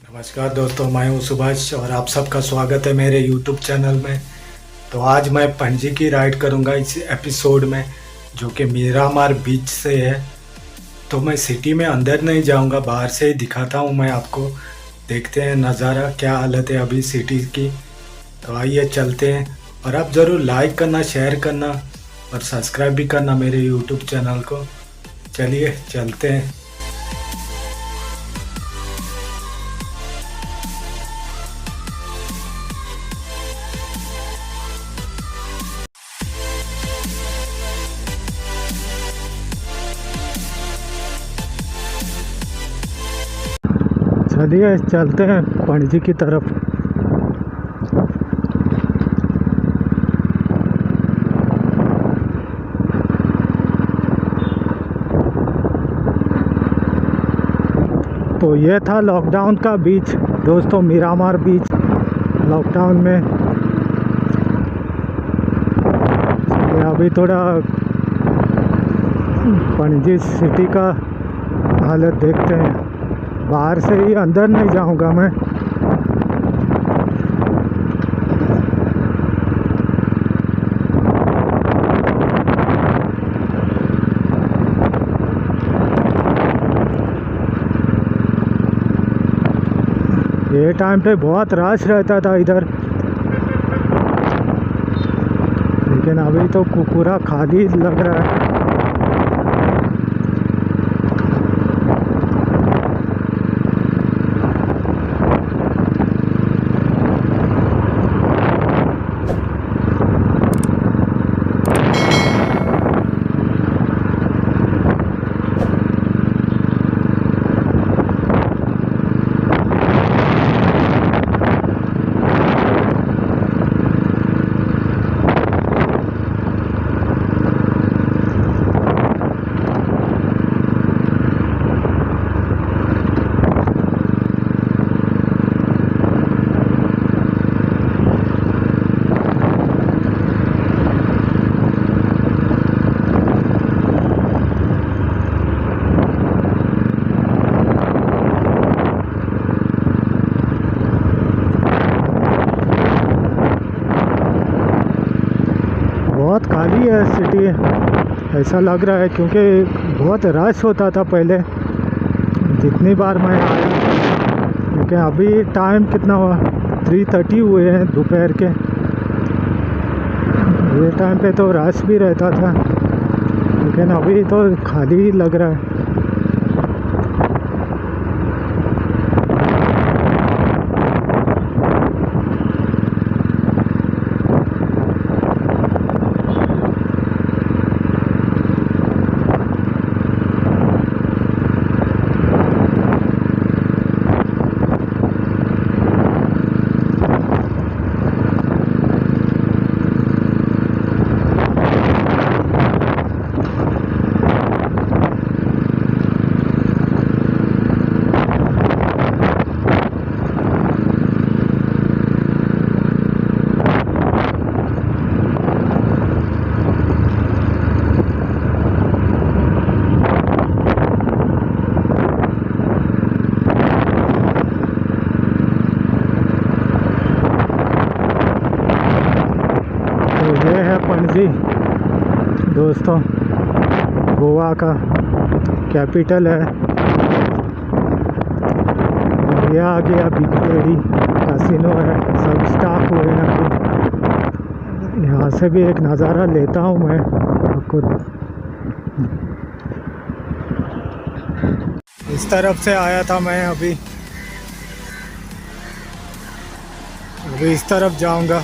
नमस्कार दोस्तों, मैं हूं सुभाष और आप सबका स्वागत है मेरे YouTube चैनल में। तो आज मैं पणजी की राइड करूंगा इस एपिसोड में, जो कि मीरामार बीच से है। तो मैं सिटी में अंदर नहीं जाऊंगा, बाहर से ही दिखाता हूं मैं आपको। देखते हैं नज़ारा, क्या हालत है अभी सिटी की। तो आइए चलते हैं। और आप ज़रूर लाइक करना, शेयर करना और सब्सक्राइब भी करना मेरे YouTube चैनल को। चलिए चलते हैं। चलिए चलते हैं पणजी की तरफ। तो ये था लॉकडाउन का बीच दोस्तों, मीरामार बीच लॉकडाउन में। अभी थोड़ा पणजी सिटी का हालत देखते हैं। बाहर से ही, अंदर नहीं जाऊंगा मैं। ये टाइम पे बहुत रश रहता था इधर, लेकिन अभी तो पूरा खाली लग रहा है। बहुत खाली है सिटी, ऐसा लग रहा है, क्योंकि बहुत रश होता था पहले जितनी बार मैं आया। लेकिन अभी टाइम कितना हुआ, 3:30 हुए हैं दोपहर के। ये टाइम पे तो रश भी रहता था, लेकिन अभी तो खाली लग रहा है। ये है पणजी दोस्तों, गोवा का कैपिटल है। और ये आ गया बिग टेडी कैसीनो है, सब स्टाफ हुए हैं अभी। यहाँ से भी एक नज़ारा लेता हूँ मैं आपको। इस तरफ से आया था मैं, अभी इस तरफ जाऊंगा।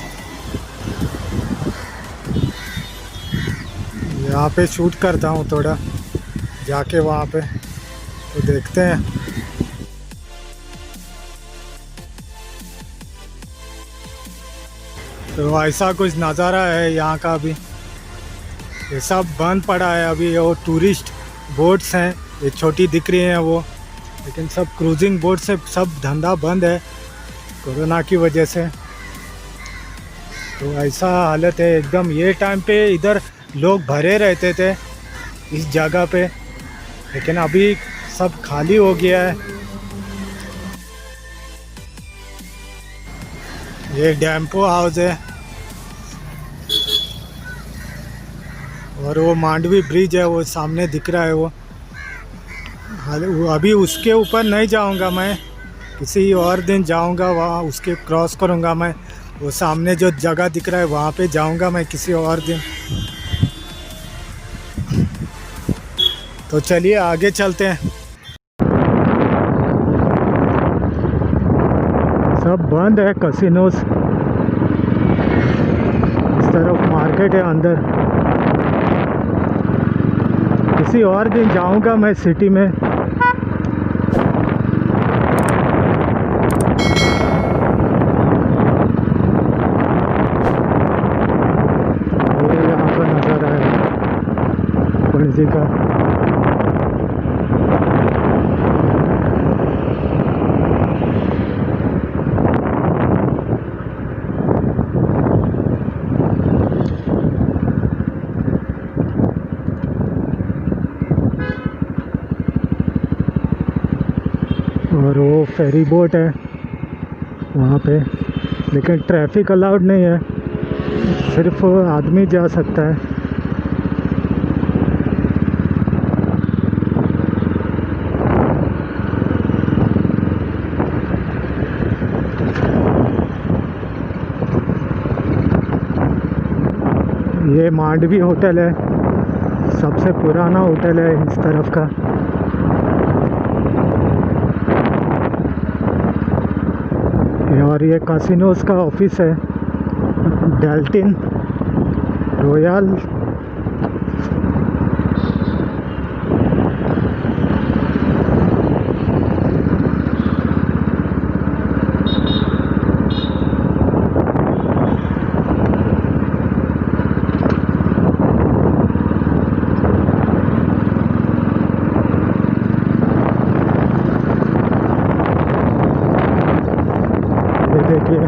यहाँ पे शूट करता हूँ थोड़ा जाके वहाँ पे, तो देखते हैं। तो ऐसा कुछ नज़ारा है यहाँ का अभी। ये सब बंद पड़ा है अभी। वो टूरिस्ट बोट्स हैं, ये छोटी दिख रही हैं वो, लेकिन सब क्रूजिंग बोट से सब धंधा बंद है कोरोना की वजह से। तो ऐसा हालत है एकदम। ये टाइम पे इधर लोग भरे रहते थे इस जगह पे, लेकिन अभी सब खाली हो गया है। ये डैम्पो हाउस है और वो मांडवी ब्रिज है, वो सामने दिख रहा है वो। अभी उसके ऊपर नहीं जाऊंगा मैं, किसी और दिन जाऊंगा वहाँ, उसके क्रॉस करूंगा मैं। वो सामने जो जगह दिख रहा है वहाँ पे जाऊंगा मैं किसी और दिन। तो चलिए आगे चलते हैं। सब बंद है कैसीनोस। इस तरफ मार्केट है अंदर। किसी और दिन जाऊंगा मैं सिटी में। ये यहाँ पर नज़र आया पणजी का। और वो फेरी बोट है वहाँ पे, लेकिन ट्रैफिक अलाउड नहीं है, सिर्फ आदमी जा सकता है। ये मांडवी होटल है, सबसे पुराना होटल है इस तरफ का। और ये कैसीनोस का ऑफिस है, डेल्टिन रॉयल। देखिए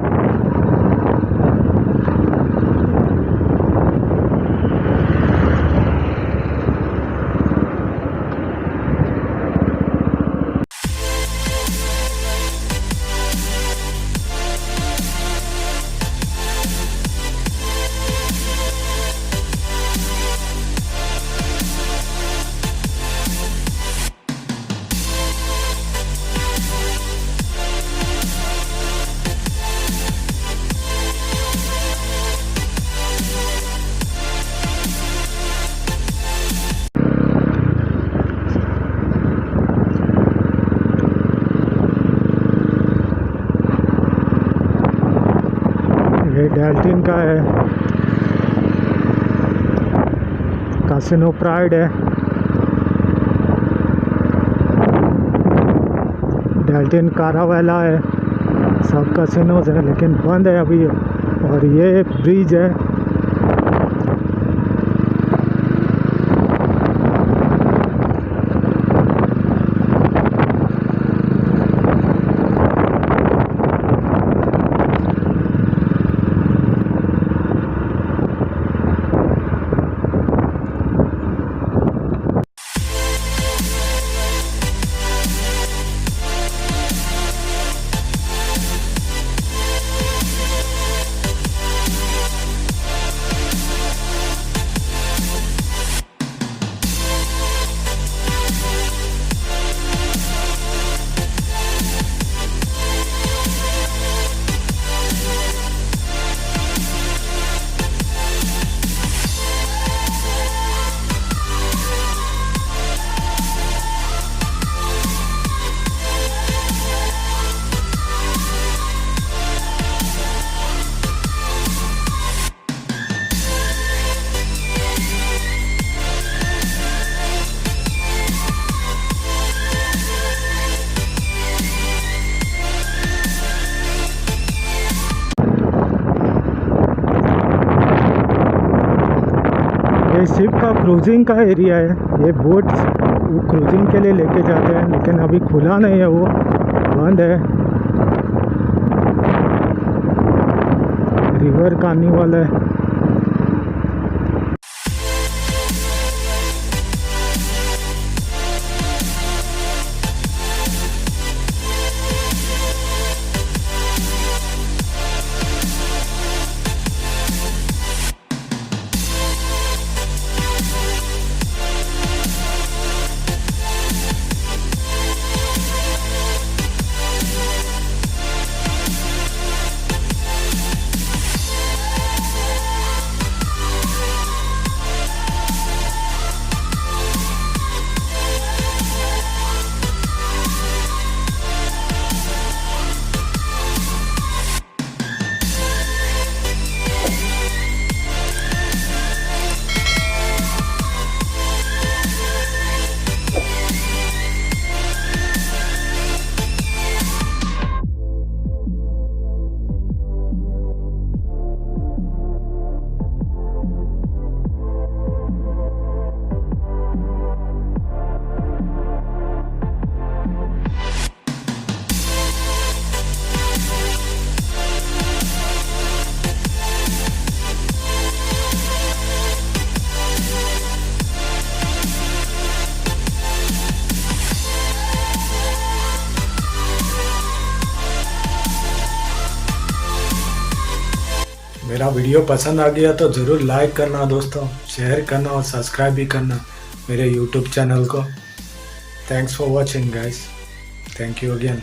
ये डेल्टिन का है, कैसीनो प्राइड है। डेल्टिन कारावेला है, सब कैसीनोज है लेकिन बंद है अभी। और ये ब्रिज है, ये शिप का क्रूजिंग का एरिया है। ये बोट क्रूजिंग के लिए लेके जाते हैं, लेकिन अभी खुला नहीं है, वो बंद है। रिवर कार्निवल है। मेरा वीडियो पसंद आ गया तो ज़रूर लाइक करना दोस्तों, शेयर करना और सब्सक्राइब भी करना मेरे यूट्यूब चैनल को। Thanks for watching guys, thank you again.